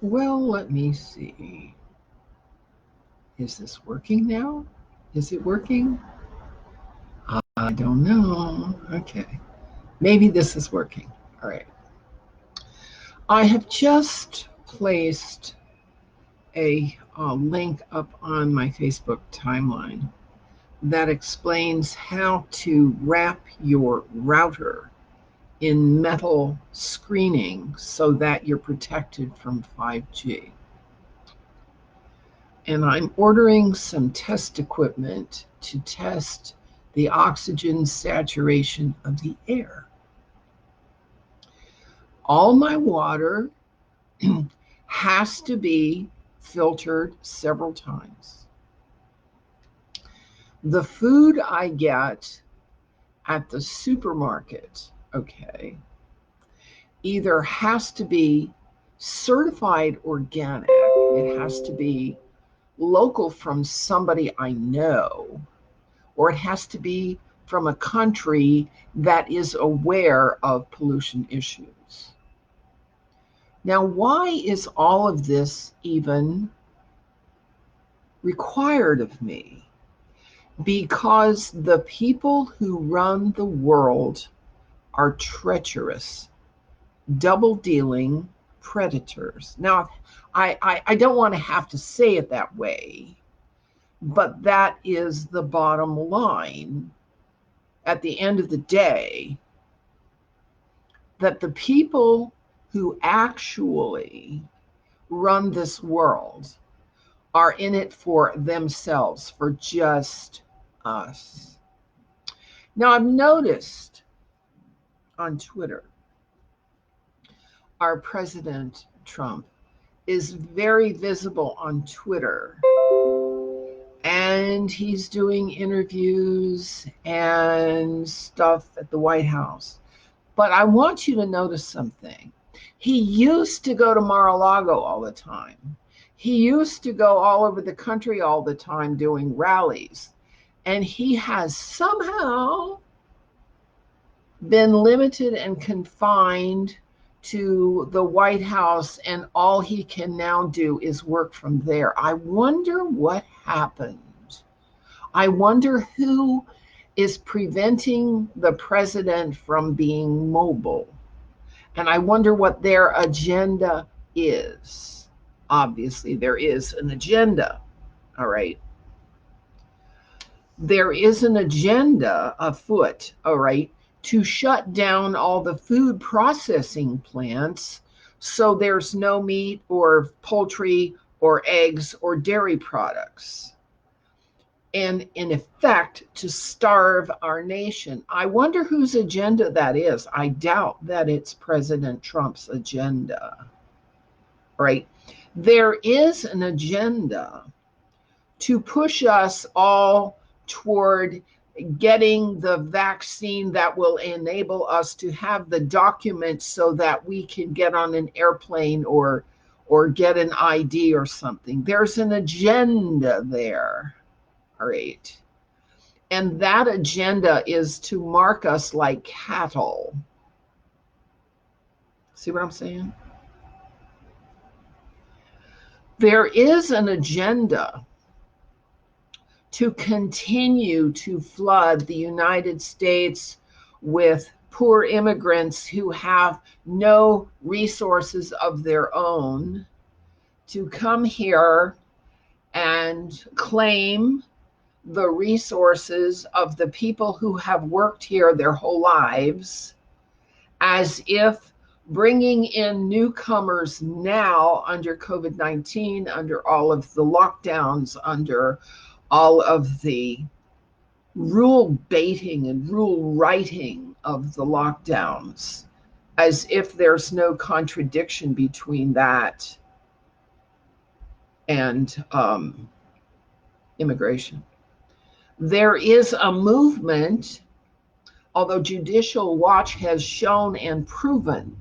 Well, let me see. Is this working now? Is it working? I don't know. Okay. Maybe this is working. All right. I have just placed a link up on my Facebook timeline that explains how to wrap your router in metal screening so that you're protected from 5G. And I'm ordering some test equipment to test the oxygen saturation of the air. All my water has to be filtered several times. The food I get at the supermarket, okay, either has to be certified organic, it has to be local from somebody I know, or it has to be from a country that is aware of pollution issues. Now, why is all of this even required of me? Because the people who run the world are treacherous, double dealing predators. Now, I don't want to have to say it that way, but that is the bottom line at the end of the day, that the people who actually run this world are in it for themselves, for just us. Now, I've noticed on Twitter, our President Trump is very visible on Twitter, and he's doing interviews and stuff at the White House. But I want you to notice something. He used to go to Mar-a-Lago all the time. He used to go all over the country all the time doing rallies. And he has somehow been limited and confined to the White House, and all he can now do is work from there. I wonder what happened. I wonder who is preventing the president from being mobile. And I wonder what their agenda is. Obviously, there is an agenda. All right. There is an agenda afoot. All right. To shut down all the food processing plants so there's no meat or poultry or eggs or dairy products. And in effect, to starve our nation. I wonder whose agenda that is. I doubt that it's President Trump's agenda, right? There is an agenda to push us all toward getting the vaccine that will enable us to have the documents so that we can get on an airplane or get an ID or something. There's an agenda there. All right. And that agenda is to mark us like cattle. See what I'm saying? There is an agenda to continue to flood the United States with poor immigrants who have no resources of their own to come here and claim the resources of the people who have worked here their whole lives, as if bringing in newcomers now under COVID-19, under all of the lockdowns, under all of the rule baiting and rule writing of the lockdowns, as if there's no contradiction between that and immigration. There is a movement, although Judicial Watch has shown and proven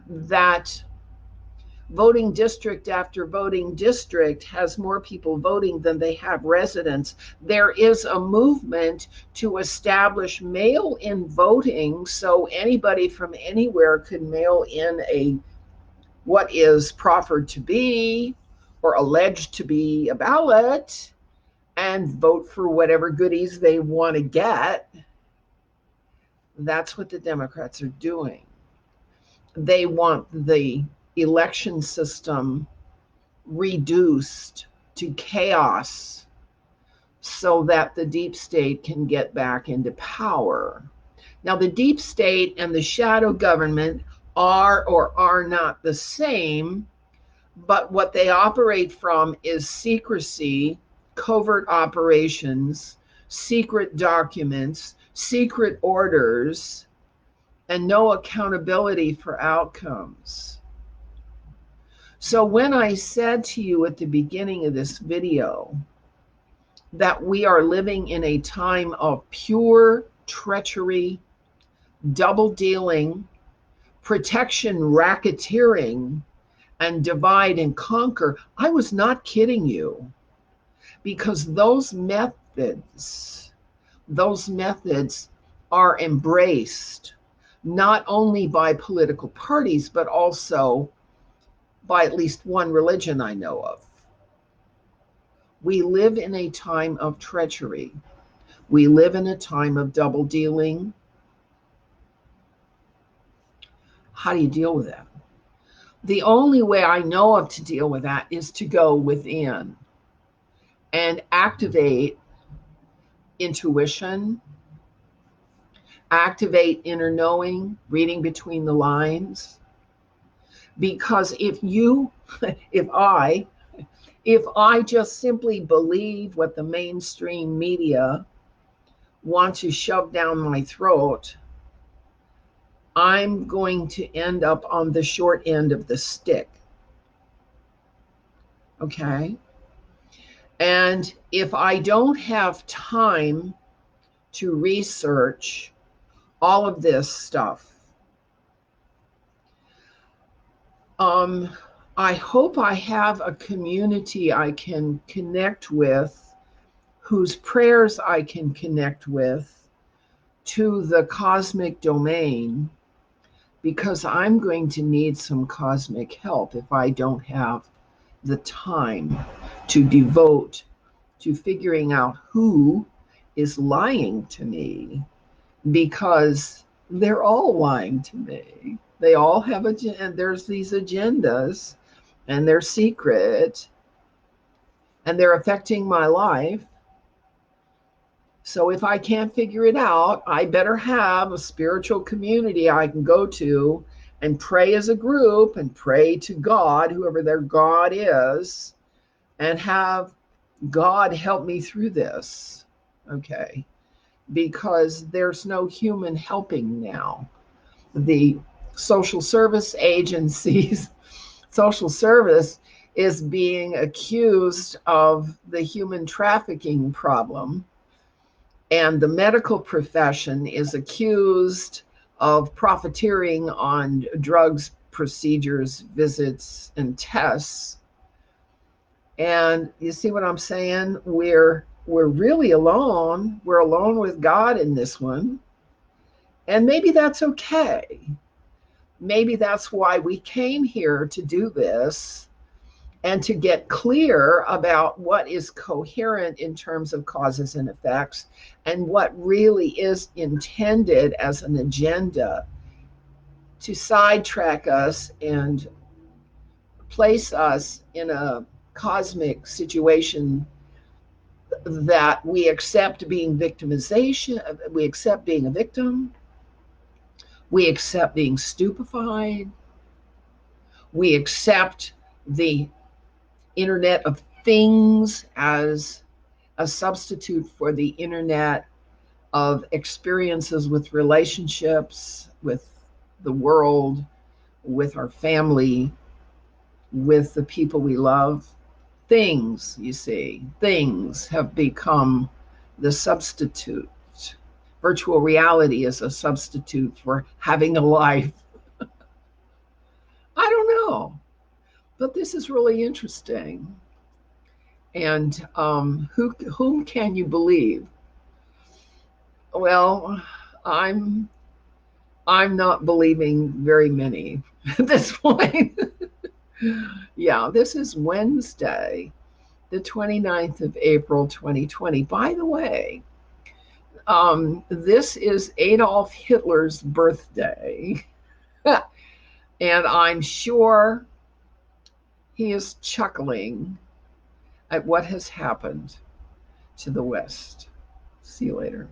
that voting district after voting district has more people voting than they have residents. There is a movement to establish mail-in voting so anybody from anywhere could mail in what is proffered to be or alleged to be a ballot and vote for whatever goodies they want to get. That's what the Democrats are doing. They want the election system reduced to chaos so that the deep state can get back into power. Now, the deep state and the shadow government are or are not the same, but what they operate from is secrecy, covert operations, secret documents, secret orders, and no accountability for outcomes. So when I said to you at the beginning of this video that we are living in a time of pure treachery, double dealing, protection racketeering, and divide and conquer, I was not kidding you, because those methods are embraced not only by political parties, but also by at least one religion I know of. We live in a time of treachery. We live in a time of double dealing. How do you deal with that? The only way I know of to deal with that is to go within and activate intuition, activate inner knowing, reading between the lines. Because if I just simply believe what the mainstream media want to shove down my throat, I'm going to end up on the short end of the stick. Okay? And if I don't have time to research all of this stuff, I hope I have a community I can connect with, whose prayers I can connect with to the cosmic domain, because I'm going to need some cosmic help if I don't have the time to devote to figuring out who is lying to me, because they're all lying to me. They all have and there's these agendas, and they're secret, and they're affecting my life. So if I can't figure it out, I better have a spiritual community I can go to and pray as a group and pray to God, whoever their God is, and have God help me through this. Okay. Because there's no human helping now. The social service agencies, social service is being accused of the human trafficking problem, and the medical profession is accused of profiteering on drugs, procedures, visits, and tests. And you see what I'm saying? We're really alone. We're alone with God in this one. And maybe that's okay. Maybe that's why we came here to do this, and to get clear about what is coherent in terms of causes and effects, and what really is intended as an agenda to sidetrack us and place us in a cosmic situation that we accept being victimization, we accept being a victim, we accept being stupefied, we accept the Internet of Things as a substitute for the Internet of experiences with relationships, with the world, with our family, with the people we love. Things, you see, things have become the substitute. Virtual reality is a substitute for having a life. I don't know, but this is really interesting. And whom can you believe? Well, I'm not believing very many at this point. Yeah, this is Wednesday, the 29th of April, 2020. By the way, this is Adolf Hitler's birthday. And I'm sure he is chuckling at what has happened to the West. See you later.